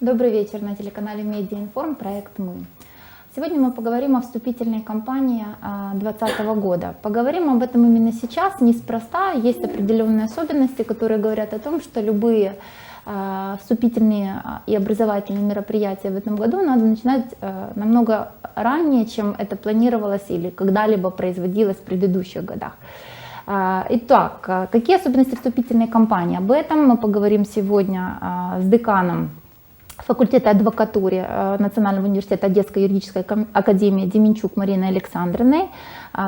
Добрый вечер на телеканале Медиаинформ, проект «Мы». Сегодня мы поговорим о вступительной кампании 2020 года. Поговорим об этом именно сейчас, неспроста. Есть определенные особенности, которые говорят о том, что любые вступительные и образовательные мероприятия в этом году надо начинать намного ранее, чем это планировалось или когда-либо производилось в предыдущих годах. Итак, какие особенности вступительной кампании? Об этом мы поговорим сегодня с деканом факультета адвокатуры Национального университета Одесской юридической академии Деменчук Мариной Александровной,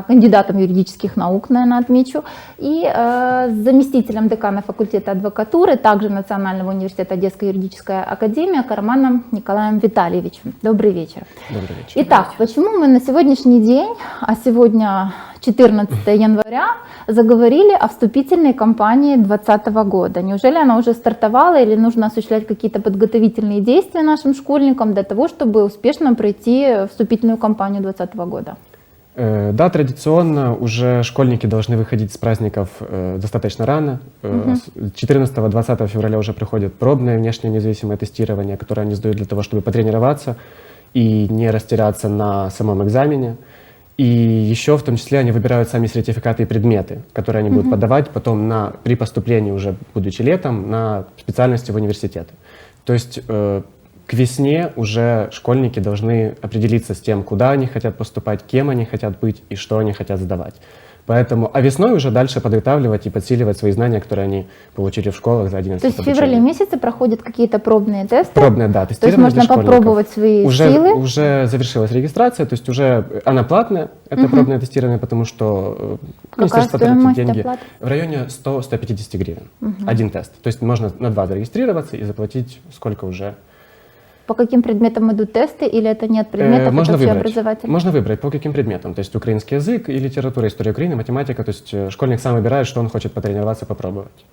кандидатом юридических наук, наверное, отмечу, и заместителем декана факультета адвокатуры, также Национального университета Одесской юридической академии Карманом Николаем Витальевичем. Добрый вечер. Добрый вечер. Итак, почему мы на сегодняшний день, а сегодня 14 января, заговорили о вступительной кампании 2020 года? Неужели она уже стартовала или нужно осуществлять какие-то подготовительные действия нашим школьникам для того, чтобы успешно пройти вступительную кампанию 2020 года? Да, традиционно уже школьники должны выходить с праздников достаточно рано. 14-20 февраля уже проходит пробное внешнее независимое тестирование, которое они сдают для того, чтобы потренироваться и не растеряться на самом экзамене. И еще в том числе они выбирают сами сертификаты и предметы, которые они будут подавать потом при поступлении, уже будучи летом, на специальности в университеты. То есть к весне уже школьники должны определиться с тем, куда они хотят поступать, кем они хотят быть и что они хотят сдавать. Поэтому, а весной уже дальше подготавливать и подсиливать свои знания, которые они получили в школах за 11 лет. То есть в феврале месяце проходят какие-то пробные тесты? Пробные, да, тестирование. То есть можно попробовать свои силы? Уже завершилась регистрация, то есть уже она платная, это пробное тестирование, потому что министерство тратит деньги оплаты? в районе 100-150 гривен. Один тест. То есть можно на 2 зарегистрироваться и заплатить сколько уже. По каким предметам идут тесты, или это нет предметов, можно это выбрать. общеобразовательные? Можно выбрать, по каким предметам. То есть украинский язык и литература, история Украины, математика. То есть школьник сам выбирает, что он хочет потренироваться, попробовать.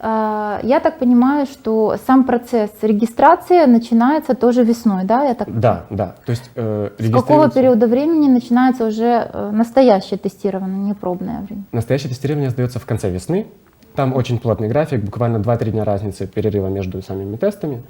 Я так понимаю, что сам процесс регистрации начинается тоже весной, да? Да. То есть, с какого периода времени начинается уже настоящее тестирование, не пробное время? Настоящее тестирование сдается в конце весны. Там очень плотный график, буквально 2-3 дня разницы перерыва между самими тестами.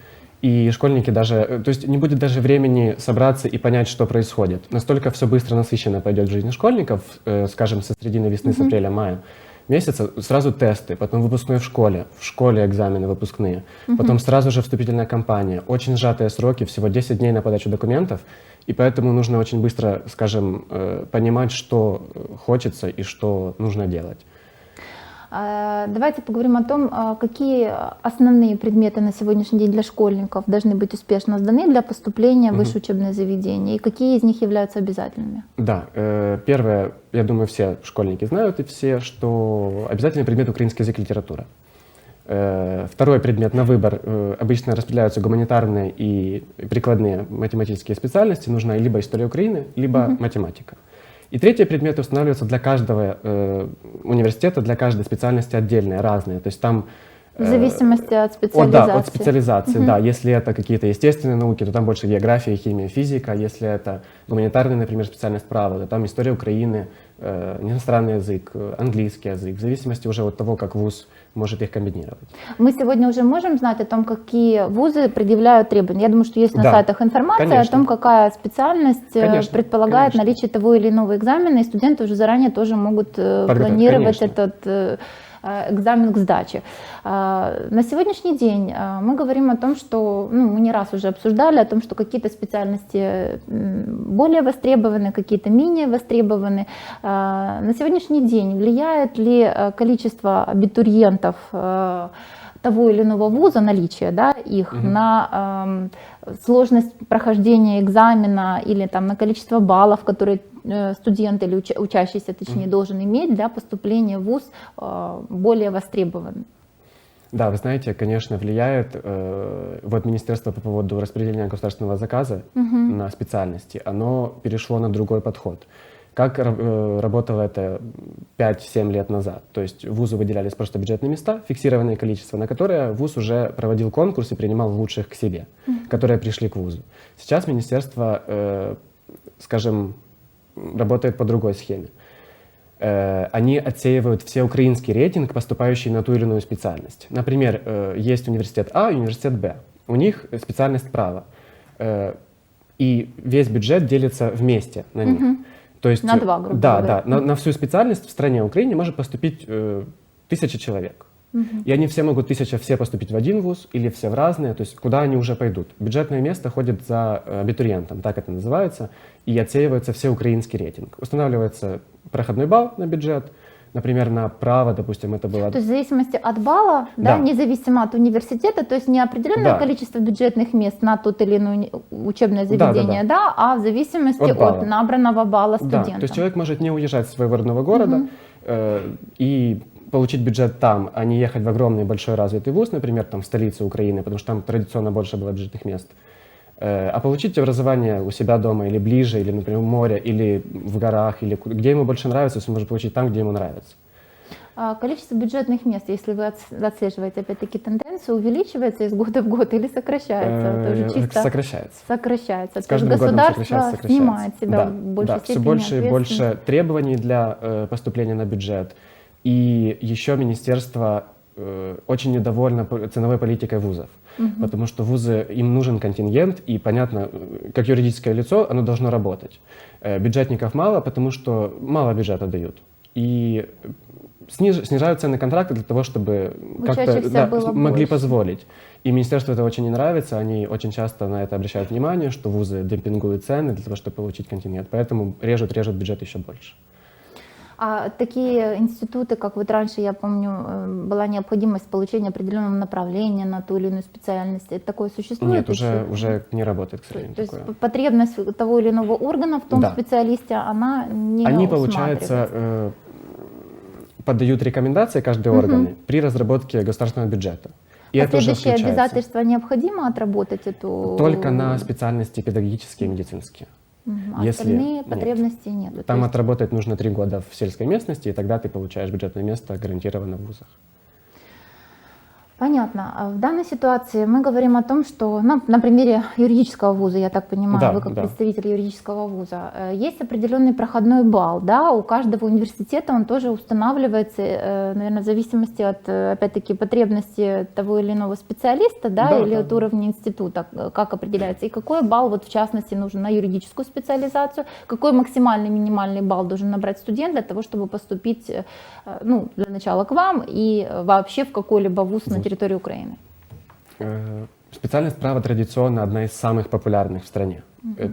И школьники даже, то есть не будет даже времени собраться и понять, что происходит. Настолько все быстро насыщенно пойдет в жизни школьников, скажем, со середины весны, с апреля-мая месяца, сразу тесты, потом выпускной в школе экзамены выпускные, потом сразу же вступительная кампания, очень сжатые сроки, всего 10 дней на подачу документов, и поэтому нужно очень быстро, скажем, понимать, что хочется и что нужно делать. Давайте поговорим о том, какие основные предметы на сегодняшний день для школьников должны быть успешно сданы для поступления в высшее учебное заведение, и какие из них являются обязательными? Да, первое, я думаю, все школьники знают, и все, что обязательный предмет украинский язык и литература. Второй предмет на выбор, обычно распределяются гуманитарные и прикладные математические специальности, нужна либо история Украины, либо математика. И третий предмет устанавливается для каждого университета, для каждой специальности отдельные, разные. То есть там в зависимости от специализации. От специализации, да. Если это какие-то естественные науки, то там больше география, химия, физика. Если это гуманитарная, например, специальность права, то там история Украины, иностранный язык, английский язык, в зависимости уже от того, как вуз может их комбинировать. Мы сегодня уже можем знать о том, какие вузы предъявляют требования. Я думаю, что есть на сайтах информация о том, какая специальность предполагает наличие того или иного экзамена, и студенты уже заранее тоже могут планировать этот экзамен к сдаче. На сегодняшний день мы говорим о том, что мы не раз уже обсуждали о том, что какие-то специальности более востребованы, какие-то менее востребованы. На сегодняшний день влияет ли количество абитуриентов того или иного вуза, наличие их, на сложность прохождения экзамена или на количество баллов, которые студент или учащийся, точнее, должен иметь для поступления в вуз, более востребован? Да, вы знаете, конечно, влияет. Вот министерство по поводу распределения государственного заказа на специальности, оно перешло на другой подход. Как работало это 5-7 лет назад? То есть вузу выделялись просто бюджетные места, фиксированное количество, на которые вуз уже проводил конкурс и принимал лучших к себе, которые пришли к вузу. Сейчас министерство, скажем, работает по другой схеме. Они отсеивают всеукраинский рейтинг, поступающий на ту или иную специальность. Например, есть университет А и университет Б. У них специальность право. И весь бюджет делится вместе на них. То есть, На два, грубо да, говоря. да, на всю специальность в стране Украине может поступить 1000 человек. И они все могут 1000 все поступить в один вуз или все в разные, то есть куда они уже пойдут. Бюджетное место ходит за абитуриентом, так это называется, и отсеивается всеукраинский рейтинг. Устанавливается проходной балл на бюджет, например, на право, допустим, это было... То есть в зависимости от балла, да, Да. независимо от университета, то есть не определенное Да. количество бюджетных мест на тот или иное учебное Да, да, заведение, да, а в зависимости От от, балла. набранного балла Да, студента. то есть человек может не уезжать из своего родного города и получить бюджет там, а не ехать в огромный большой развитый вуз, например, там в столице Украины, потому что там традиционно больше было бюджетных мест, а получить образование у себя дома или ближе, или, например, у моря, или в горах, или где ему больше нравится, если он может получить там, где ему нравится. А количество бюджетных мест, если вы отслеживаете опять-таки тенденцию, увеличивается из года в год или сокращается? Это уже чисто Сокращается. сокращается. С То есть каждым годом государство снимает с себя Да, в большей да, все степени больше и ответственность. больше требований для поступления на бюджет. И еще министерство очень недовольно ценовой политикой вузов, потому что вузы, им нужен контингент, и понятно, как юридическое лицо, оно должно работать. Бюджетников мало, потому что мало бюджета дают. И снижают цены контракта для того, чтобы как-то Учащихся было могли больше. позволить. И министерству это очень не нравится, они очень часто на это обращают внимание, что вузы демпингуют цены для того, чтобы получить контингент, поэтому режут бюджет еще больше. А такие институты, как вот раньше, я помню, была необходимость получения определенного направления на ту или иную специальность, это такое существует? Нет, еще? уже не работает, к сожалению, То есть такое. потребность того или иного органа в том Да. специалисте, она не Они, усматривается. получается, подают рекомендации, каждые органы, при разработке государственного бюджета. И это уже Последующие включается. обязательства необходимо отработать эту... Только на специальности педагогические и медицинские. А если остальные нет. потребности нет. То Там есть отработать нужно 3 года в сельской местности, и тогда ты получаешь бюджетное место гарантированно в вузах. Понятно. А в данной ситуации мы говорим о том, что на примере юридического вуза, я так понимаю, Да, вы как да. представитель юридического вуза, есть определенный проходной балл, да, у каждого университета он тоже устанавливается, наверное, в зависимости от, опять-таки, потребности того или иного специалиста, да, Да, или да. от уровня института, как определяется, и какой балл, вот в частности, нужен на юридическую специализацию, какой максимальный, минимальный балл должен набрать студент для того, чтобы поступить, ну, для начала к вам и вообще в какой-либо вуз на территории Украины. Специальность права традиционно одна из самых популярных в стране.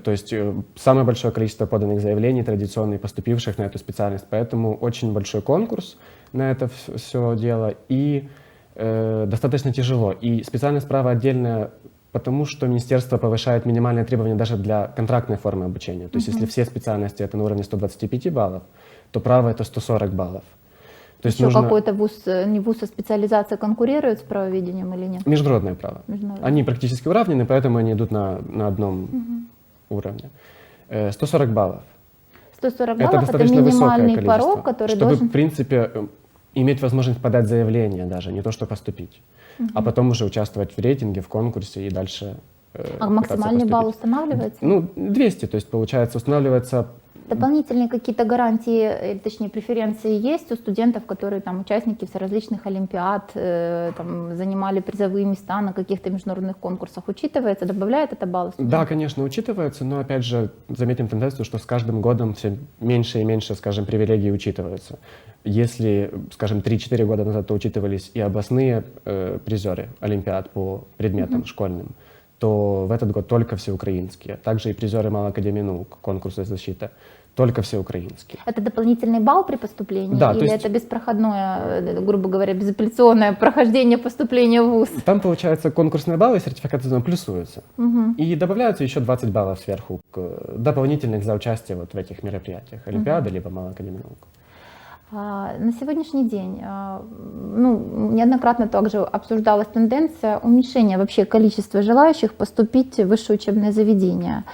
То есть самое большое количество поданных заявлений традиционно и поступивших на эту специальность. Поэтому очень большой конкурс на это все дело и достаточно тяжело. И специальность права отдельная, потому что министерство повышает минимальные требования даже для контрактной формы обучения. То есть если все специальности это на уровне 125 баллов, то право это 140 баллов. То есть Еще нужно какой-то вуз, не вуз, а специализация конкурирует с правоведением или нет? международное право. Международное. Они практически уравнены, поэтому они идут на одном уровне. 140 баллов. 140 Это баллов – это достаточно высокое минимальный количество, порог, который чтобы, должен... в принципе, иметь возможность подать заявление даже, не то что поступить, а потом уже участвовать в рейтинге, в конкурсе и дальше А пытаться максимальный балл поступить. устанавливается? Ну, 200, то есть, получается, устанавливается... Дополнительные какие-то гарантии, или точнее преференции есть у студентов, которые там участники всеразличных олимпиад, там, занимали призовые места на каких-то международных конкурсах? Учитывается, добавляет это баллы студентам? Да, конечно, учитывается, но опять же заметим тенденцию, что с каждым годом все меньше и меньше, скажем, привилегий учитываются. Если, скажем, 3-4 года назад то учитывались и областные призеры олимпиад по предметам школьным, то в этот год только всеукраинские. Также и призеры Малой академии наук, конкурса защиты, только всеукраинские. Это дополнительный балл при поступлении? Да, то или есть- это беспроходное, грубо говоря, безапелляционное прохождение поступления в вуз? Там, получается, конкурсные баллы и сертификаты плюсуются. Мгм. И добавляются еще 20 баллов сверху дополнительных за участие вот в этих мероприятиях. Олимпиады, либо Малой академии наук. На сегодняшний день, ну, неоднократно также обсуждалась тенденция уменьшения вообще количества желающих поступить в высшее учебное заведение.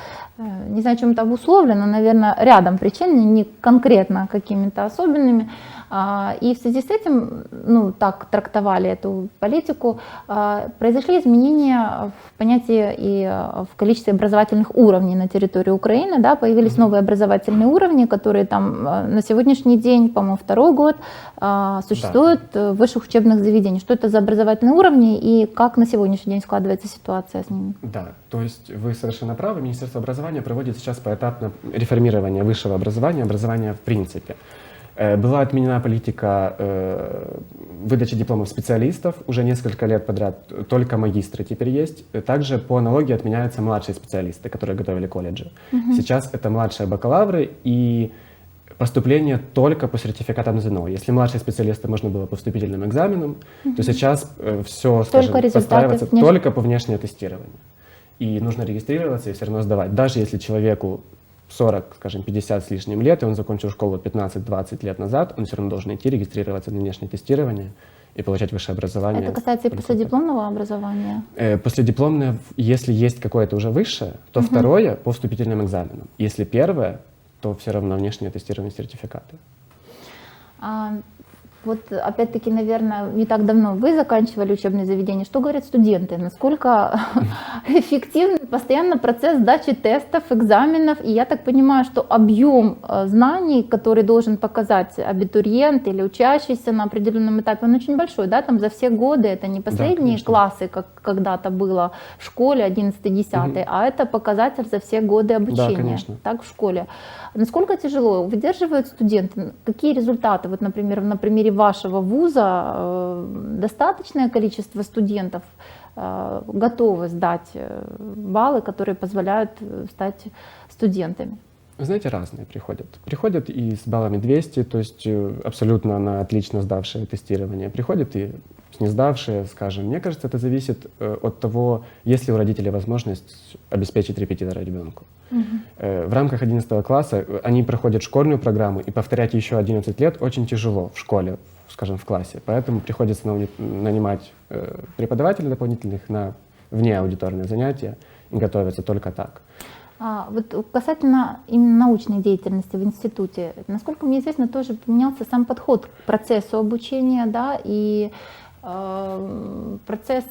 Не знаю, чем это обусловлено, наверное, рядом причин, не конкретно какими-то особенными. И в связи с этим, ну, так трактовали эту политику, произошли изменения в понятии и в количестве образовательных уровней на территории Украины, да, появились новые образовательные уровни, которые там на сегодняшний день, по-моему, второй год существуют в высших учебных заведениях. Что это за образовательные уровни и как на сегодняшний день складывается ситуация с ними? Да, то есть вы совершенно правы. Министерство образования проводит сейчас поэтапное реформирование высшего образования в принципе. Была отменена политика выдачи дипломов специалистов уже несколько лет подряд, только магистры теперь есть. Также по аналогии отменяются младшие специалисты, которые готовили колледжи. Сейчас это младшие бакалавры и поступление только по сертификатам ЗНО. Если младшие специалисты можно было по вступительным экзаменам, то сейчас все, скажем, подстраивается только по внешнему тестированию. И нужно регистрироваться и все равно сдавать. Даже если человеку 40, скажем, 50 с лишним лет, и он закончил школу 15-20 лет назад, он все равно должен идти регистрироваться на внешнее тестирование и получать высшее образование. Это касается и последипломного образования? Последипломное, если есть какое-то уже высшее, то второе по вступительным экзаменам. Если первое, то все равно внешнее тестирование сертификата. Вот опять-таки, наверное, не так давно вы заканчивали учебное заведение. Что говорят студенты? Насколько эффективен постоянно процесс сдачи тестов, экзаменов? И я так понимаю, что объем знаний, который должен показать абитуриент или учащийся на определенном этапе, он очень большой, да? Там за все годы это не последние классы, как когда-то было в школе 11-10, а это показатель за все годы обучения. Да, так, в школе. Насколько тяжело выдерживают студенты? Какие результаты? Вот, например, на примере вашего вуза достаточное количество студентов готовы сдать баллы, которые позволяют стать студентами? Вы знаете, разные приходят. Приходят и с баллами 200, то есть абсолютно на отлично сдавшее тестирование. Приходят и с не сдавшие, скажем. Мне кажется, это зависит от того, есть ли у родителей возможность обеспечить репетитора ребенку. В рамках 11 класса они проходят школьную программу, и повторять еще 11 лет очень тяжело в школе, скажем, в классе. Поэтому приходится нанимать преподавателей дополнительных на внеаудиторные занятия и готовиться только так. Вот касательно именно научной деятельности в институте, насколько мне известно, тоже поменялся сам подход к процессу обучения, да, и процесс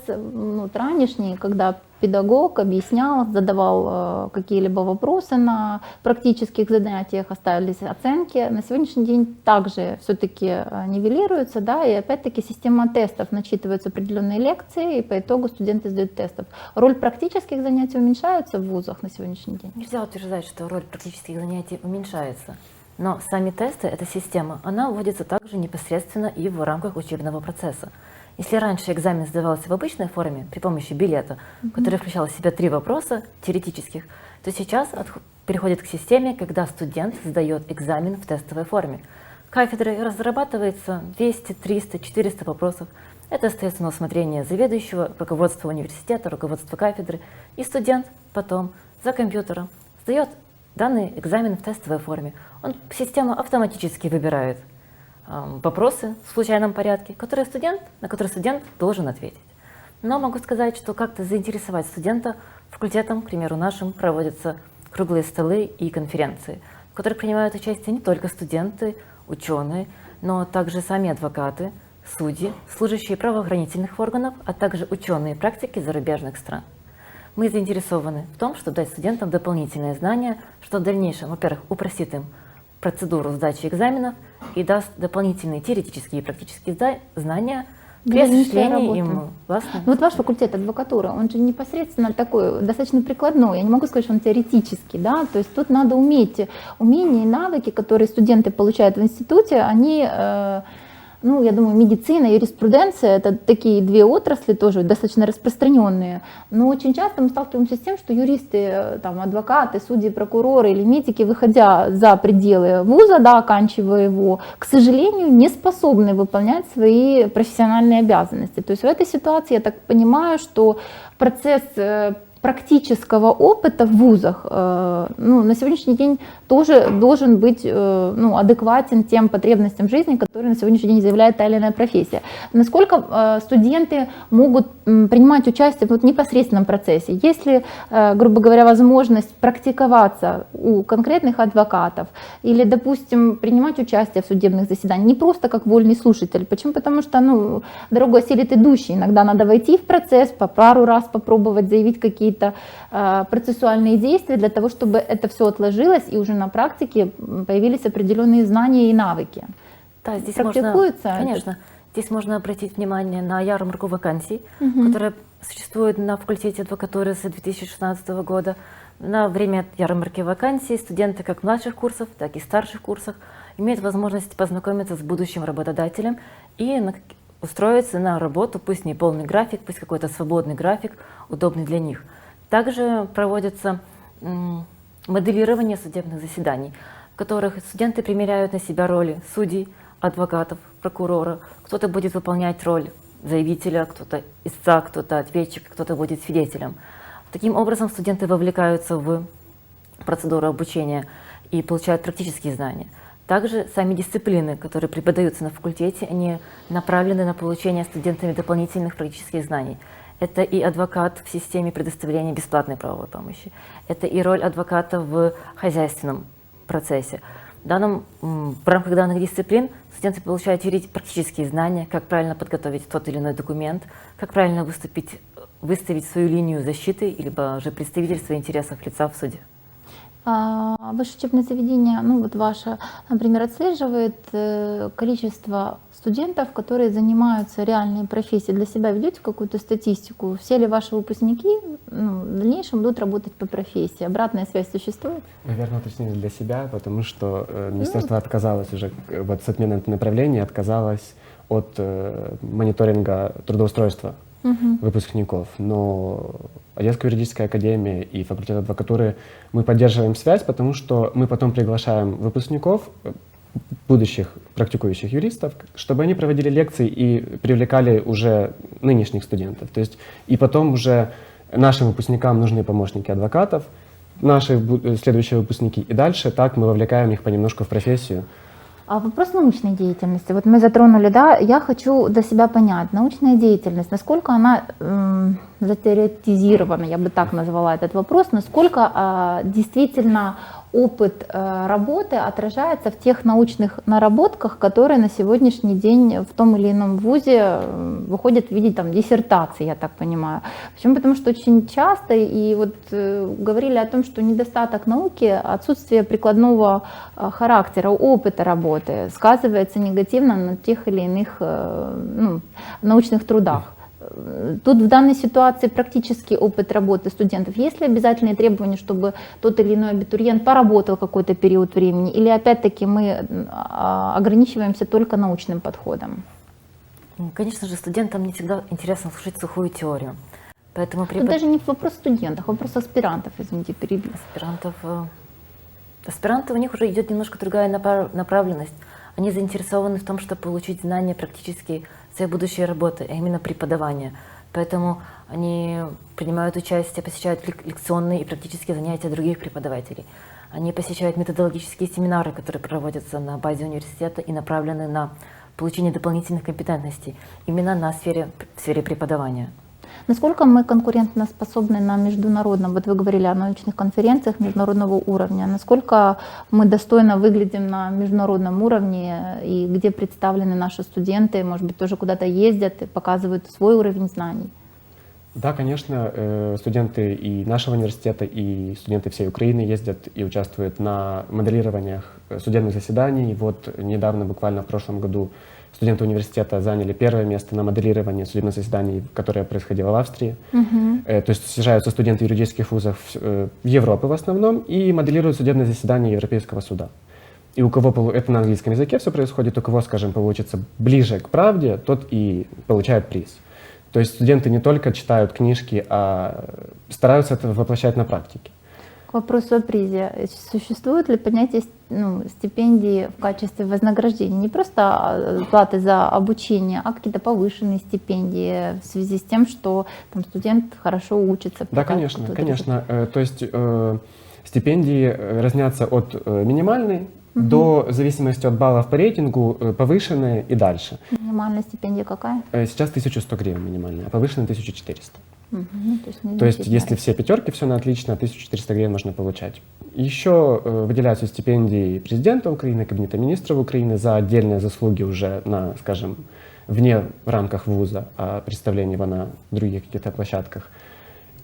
ранешний, когда педагог объяснял, задавал какие-либо вопросы на практических занятиях, оставились оценки, на сегодняшний день также все-таки нивелируется, да, и опять-таки система тестов, начитываются определенные лекции, и по итогу студенты сдают тестов. Роль практических занятий уменьшается в вузах на сегодняшний день? Нельзя утверждать, что роль практических занятий уменьшается, но сами тесты, эта система, она вводится также непосредственно и в рамках учебного процесса. Если раньше экзамен сдавался в обычной форме при помощи билета, который включал в себя 3 вопроса теоретических, то сейчас переходит к системе, когда студент сдает экзамен в тестовой форме. Кафедрой разрабатывается 200, 300, 400 вопросов. Это остается на усмотрение заведующего, руководства университета, руководства кафедры. И студент потом за компьютером сдает данный экзамен в тестовой форме. Система автоматически выбирает вопросы в случайном порядке, на которые студент должен ответить. Но могу сказать, что как-то заинтересовать студента факультетом, к примеру, нашим, проводятся круглые столы и конференции, в которых принимают участие не только студенты, ученые, но также сами адвокаты, судьи, служащие правоохранительных органов, а также ученые практики зарубежных стран. Мы заинтересованы в том, чтобы дать студентам дополнительные знания, что в дальнейшем, во-первых, упростит им процедуру сдачи экзаменов и даст дополнительные теоретические и практические знания при осуществлении им властной. Вот ваш факультет адвокатуры, он же непосредственно такой, достаточно прикладной. Я не могу сказать, что он теоретический, да, то есть тут надо умения и навыки, которые студенты получают в институте, они... я думаю, медицина, юриспруденция – это такие 2 отрасли, тоже достаточно распространенные. Но очень часто мы сталкиваемся с тем, что юристы, адвокаты, судьи, прокуроры или медики, выходя за пределы вуза, да, оканчивая его, к сожалению, не способны выполнять свои профессиональные обязанности. То есть в этой ситуации я так понимаю, что процесс практического опыта в вузах ну, на сегодняшний день тоже должен быть ну, адекватен тем потребностям жизни, которые на сегодняшний день заявляет та или иная профессия. Насколько студенты могут принимать участие в непосредственном процессе? Есть ли, грубо говоря, возможность практиковаться у конкретных адвокатов или, допустим, принимать участие в судебных заседаниях, не просто как вольный слушатель? Почему? Потому что ну, дорогу осилит идущий. Иногда надо войти в процесс, по пару раз попробовать заявить какие-то процессуальные действия для того, чтобы это все отложилось и уже на практике появились определенные знания и навыки. Да, здесь Практикуется? можно, конечно, здесь можно обратить внимание на ярмарку вакансий, которая существует на факультете адвокатуры с 2016 года. На время ярмарки вакансий студенты как младших курсов, так и старших курсов имеют возможность познакомиться с будущим работодателем и устроиться на работу, пусть не полный график, пусть какой-то свободный график, удобный для них. Также проводится моделирование судебных заседаний, в которых студенты примеряют на себя роли судей, адвокатов, прокурора. Кто-то будет выполнять роль заявителя, кто-то истца, кто-то ответчик, кто-то будет свидетелем. Таким образом, студенты вовлекаются в процедуру обучения и получают практические знания. Также сами дисциплины, которые преподаются на факультете, они направлены на получение студентами дополнительных практических знаний. Это и адвокат в системе предоставления бесплатной правовой помощи. Это и роль адвоката в хозяйственном процессе. В рамках данных дисциплин студенты получают практические знания, как правильно подготовить тот или иной документ, как правильно выставить свою линию защиты, либо же представительство интересов лица в суде. Ваше учебное заведение, ну вот ваше, например, отслеживает количество студентов, которые занимаются реальной профессией. Для себя ведете какую-то статистику? Все ли ваши выпускники в дальнейшем будут работать по профессии? Обратная связь существует? Наверное, уточнить для себя, потому что министерство отказалось уже вот с отмены направления, отказалось от мониторинга трудоустройства выпускников. Но Одесская юридическая академия и факультет адвокатуры мы поддерживаем связь, потому что мы потом приглашаем выпускников, будущих практикующих юристов, чтобы они проводили лекции и привлекали уже нынешних студентов. То есть и потом уже нашим выпускникам нужны помощники адвокатов, наши следующие выпускники, и дальше так мы вовлекаем их понемножку в профессию. А вопрос научной деятельности. Вот мы затронули, да, я хочу для себя понять, научная деятельность, насколько она затеоретизирована, я бы так назвала этот вопрос, насколько действительно опыт работы отражается в тех научных наработках, которые на сегодняшний день в том или ином вузе выходят в виде там, диссертации, я так понимаю. Почему? Потому что очень часто, и вот говорили о том, что недостаток науки, отсутствие прикладного характера, опыта работы сказывается негативно на тех или иных научных трудах. Тут в данной ситуации практический опыт работы студентов. Есть ли обязательные требования, чтобы тот или иной абитуриент поработал какой-то период времени? Или опять-таки мы ограничиваемся только научным подходом? Конечно же, студентам не всегда интересно слушать сухую теорию. Поэтому Тут даже не вопрос студентов, вопрос аспирантов, извините, перебил. Аспиранты, у них уже идет немножко другая направленность. Они заинтересованы в том, чтобы получить знания практически своей будущей работы, а именно преподавания. Поэтому они принимают участие, посещают лекционные и практические занятия других преподавателей. Они посещают методологические семинары, которые проводятся на базе университета и направлены на получение дополнительных компетентностей именно в сфере преподавания. Насколько мы конкурентоспособны на международном, вот вы говорили о научных конференциях международного уровня, насколько мы достойно выглядим на международном уровне и где представлены наши студенты, может быть, тоже куда-то ездят и показывают свой уровень знаний? Да, конечно, студенты и нашего университета, и студенты всей Украины ездят и участвуют на моделированиях судебных заседаний. Вот недавно, буквально в прошлом году, студенты университета заняли первое место на моделировании судебных заседаний, которое происходило в Австрии. То есть съезжаются студенты юридических вузов Европы в основном и моделируют судебные заседания Европейского суда. И у кого это на английском языке все происходит, у кого, скажем, получится ближе к правде, тот и получает приз. То есть студенты не только читают книжки, а стараются это воплощать на практике. К вопросу о призе. Существует ли понятие стипендии в качестве вознаграждения, не просто платы за обучение, а какие-то повышенные стипендии в связи с тем, что там студент хорошо учится. Да, конечно, конечно. То есть стипендии разнятся от минимальной до, в зависимости от баллов по рейтингу, повышенные и дальше. Минимальная стипендия какая? Сейчас 1100 гривен минимальная, а повышенная 1400. Ну, то есть если все пятерки, все на отлично, 1400 гривен можно получать. Еще выделяются стипендии президента Украины, Кабинета министров Украины за отдельные заслуги уже на, скажем, вне рамках вуза, а представление его на других каких-то площадках.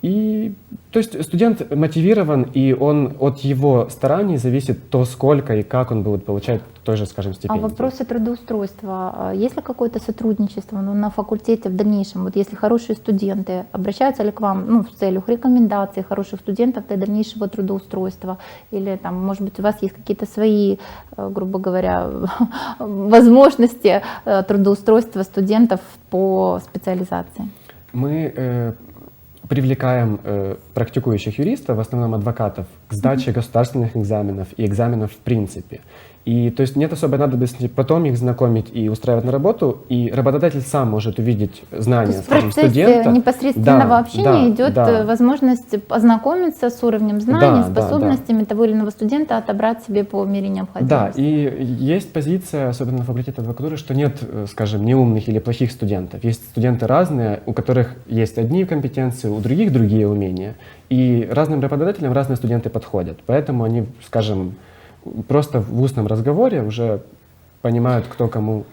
И, то есть студент мотивирован, и он от его стараний зависит то, сколько и как он будет получать той же, скажем, стипендии. А вопросы трудоустройства, есть ли какое-то сотрудничество на факультете в дальнейшем? Вот если хорошие студенты, обращаются ли к вам в целях рекомендаций хороших студентов для дальнейшего трудоустройства? Или, там, может быть, у вас есть какие-то свои, грубо говоря, возможности трудоустройства студентов по специализации? Мы привлекаем практикующих юристов, в основном адвокатов, к сдаче государственных экзаменов и экзаменов в принципе. И то есть нет особой надобности потом их знакомить и устраивать на работу, и работодатель сам может увидеть знания, скажем, студента. В процессе непосредственного общения идет возможность ознакомиться с уровнем знаний, способностями того или иного студента, отобрать себе по мере необходимости. Да, и есть позиция, особенно на факультете адвокатуры, что нет, скажем, неумных или плохих студентов. Есть студенты разные, у которых есть одни компетенции, у других другие умения. И разным работодателям разные студенты подходят. Поэтому они, скажем, просто в устном разговоре уже понимают, кто кому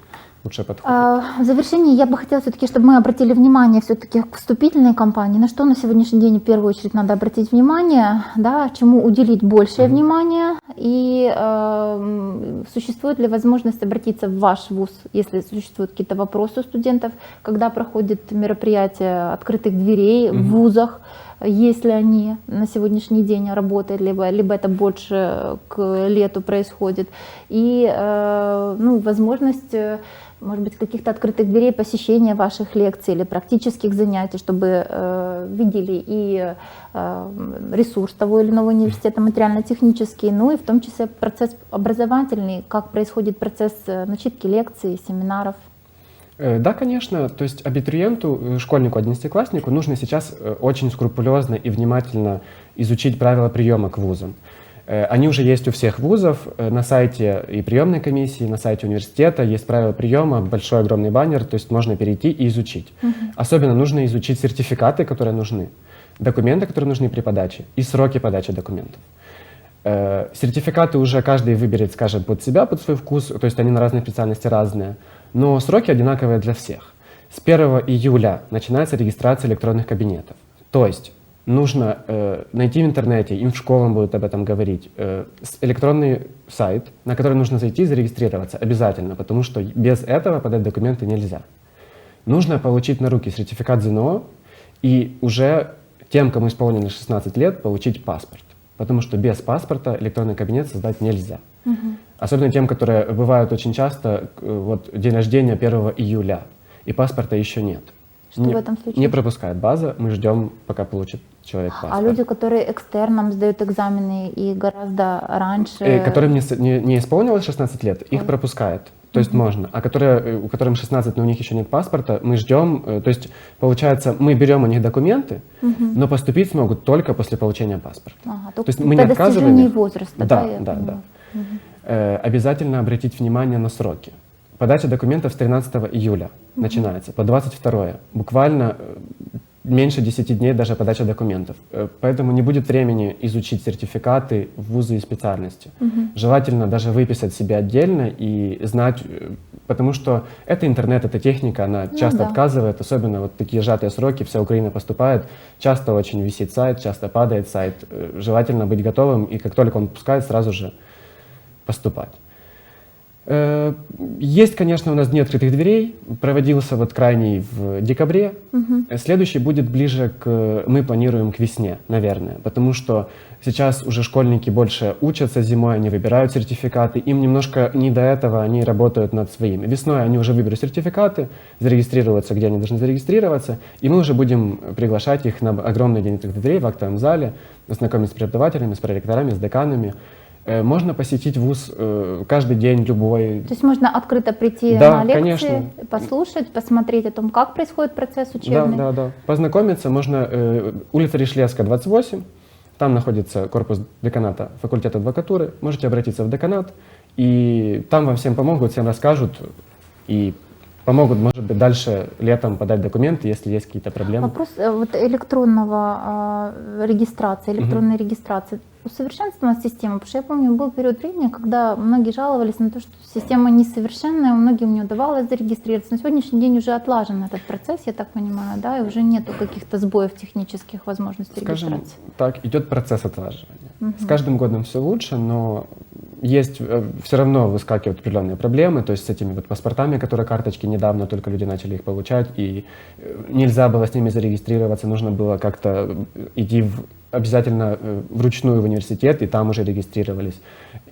лучше подходит. В завершении я бы хотела все-таки, чтобы мы обратили внимание все-таки к вступительной кампании. На что на сегодняшний день в первую очередь надо обратить внимание, да, чему уделить большее внимание, и существует ли возможность обратиться в ваш вуз, если существуют какие-то вопросы у студентов, когда проходит мероприятие открытых дверей в вузах, есть ли они на сегодняшний день работают, либо это больше к лету происходит, и возможность, может быть, каких-то открытых дверей посещения ваших лекций или практических занятий, чтобы видели и ресурс того или иного университета материально-технический, ну и в том числе процесс образовательный, как происходит процесс начитки лекций, семинаров. Да, конечно. То есть абитуриенту, школьнику, 11-класснику нужно сейчас очень скрупулезно и внимательно изучить правила приема к вузам. Они уже есть у всех вузов. На сайте и приемной комиссии, на сайте университета есть правила приема, большой огромный баннер, то есть можно перейти и изучить. Особенно нужно изучить сертификаты, которые нужны, документы, которые нужны при подаче, и сроки подачи документов. Сертификаты уже каждый выберет, скажем, под себя, под свой вкус, то есть они на разные специальности разные. Но сроки одинаковые для всех. С 1 июля начинается регистрация электронных кабинетов. То есть нужно найти в интернете, им в школам будут об этом говорить, электронный сайт, на который нужно зайти и зарегистрироваться обязательно, потому что без этого подать документы нельзя. Нужно получить на руки сертификат ЗНО и уже тем, кому исполнено 16 лет, получить паспорт. Потому что без паспорта электронный кабинет создать нельзя. Особенно тем, которые бывают очень часто, вот день рождения 1 июля, и паспорта еще нет. Что в этом случае? Не пропускает база, мы ждем, пока получит человек паспорт. А люди, которые экстерном сдают экзамены и гораздо раньше... Которым не исполнилось 16 лет, их пропускает. То есть можно. А у которым 16, но у них еще нет паспорта, мы ждем. То есть, получается, мы берем у них документы, но поступить смогут только после получения паспорта. То есть мы не отказываем их. Возраста, да. Обязательно обратить внимание на сроки. Подача документов с 13 июля начинается, по 22. Буквально меньше 10 дней даже подача документов. Поэтому не будет времени изучить сертификаты, вузы и специальности. Желательно даже выписать себе отдельно и знать, потому что это интернет, это техника, она часто отказывает, особенно вот такие сжатые сроки, вся Украина поступает, часто очень висит сайт, часто падает сайт. Желательно быть готовым, и как только он пускает, сразу же поступать. Есть, конечно, у нас дни открытых дверей, проводился вот крайний в декабре. Следующий будет ближе мы планируем к весне, наверное, потому что сейчас уже школьники больше учатся зимой, они выбирают сертификаты, им немножко не до этого, они работают над своими. Весной они уже выберут сертификаты, зарегистрируются, где они должны зарегистрироваться, и мы уже будем приглашать их на огромный день открытых дверей в актовом зале, знакомить с преподавателями, с проректорами, с деканами. Можно посетить вуз каждый день, любой. То есть можно открыто прийти Да, на лекции, конечно. послушать, посмотреть о том, как происходит процесс учебный. Да. Познакомиться можно. Улица Ришлевская, 28. Там находится корпус деканата факультета адвокатуры. Можете обратиться в деканат, и там вам всем помогут, всем расскажут и помогут, может быть, дальше летом подать документы, если есть какие-то проблемы. Вопрос вот электронного регистрации, электронной регистрации. Усовершенствована система, потому что я помню, был период времени, когда многие жаловались на то, что система несовершенная, многим не удавалось зарегистрироваться. На сегодняшний день уже отлажен этот процесс, я так понимаю, да, и уже нету каких-то сбоев технических возможностей Скажем регистрации. так, идет процесс отлаживания. С каждым годом все лучше, но есть все равно выскакивают определенные проблемы, то есть с этими вот паспортами, которые карточки недавно только люди начали их получать, и нельзя было с ними зарегистрироваться, нужно было как-то идти обязательно вручную в университет, и там уже регистрировались.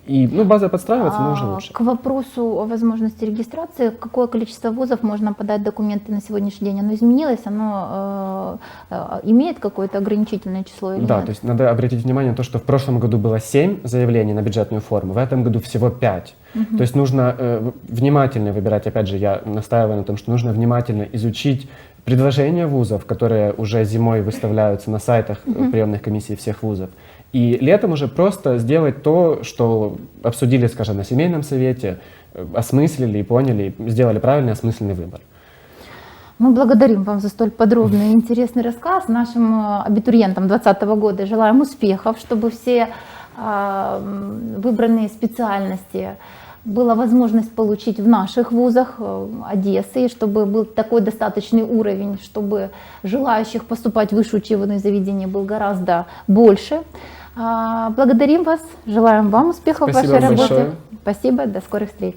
И база подстраивается, но уже лучше. К вопросу о возможности регистрации, какое количество вузов можно подать документы на сегодняшний день? Оно изменилось, оно имеет какое-то ограничительное число или Да, нет? то есть надо обратить внимание на то, что в прошлом году было 7 заявлений на бюджетную форму, в этом году всего 5. То есть нужно внимательно выбирать, опять же, я настаиваю на том, что нужно внимательно изучить предложения вузов, которые уже зимой выставляются на сайтах приемных комиссий всех вузов. И летом уже просто сделать то, что обсудили, скажем, на семейном совете, осмыслили и поняли, сделали правильный осмысленный выбор. Мы благодарим вам за столь подробный и интересный рассказ. Нашим абитуриентам 2020 года желаем успехов, чтобы все выбранные специальности была возможность получить в наших вузах Одессы, и чтобы был такой достаточный уровень, чтобы желающих поступать в высшие учебные заведения был гораздо больше. Благодарим вас, желаем вам успехов в Спасибо вашей вам работе. большое. Спасибо, до скорых встреч.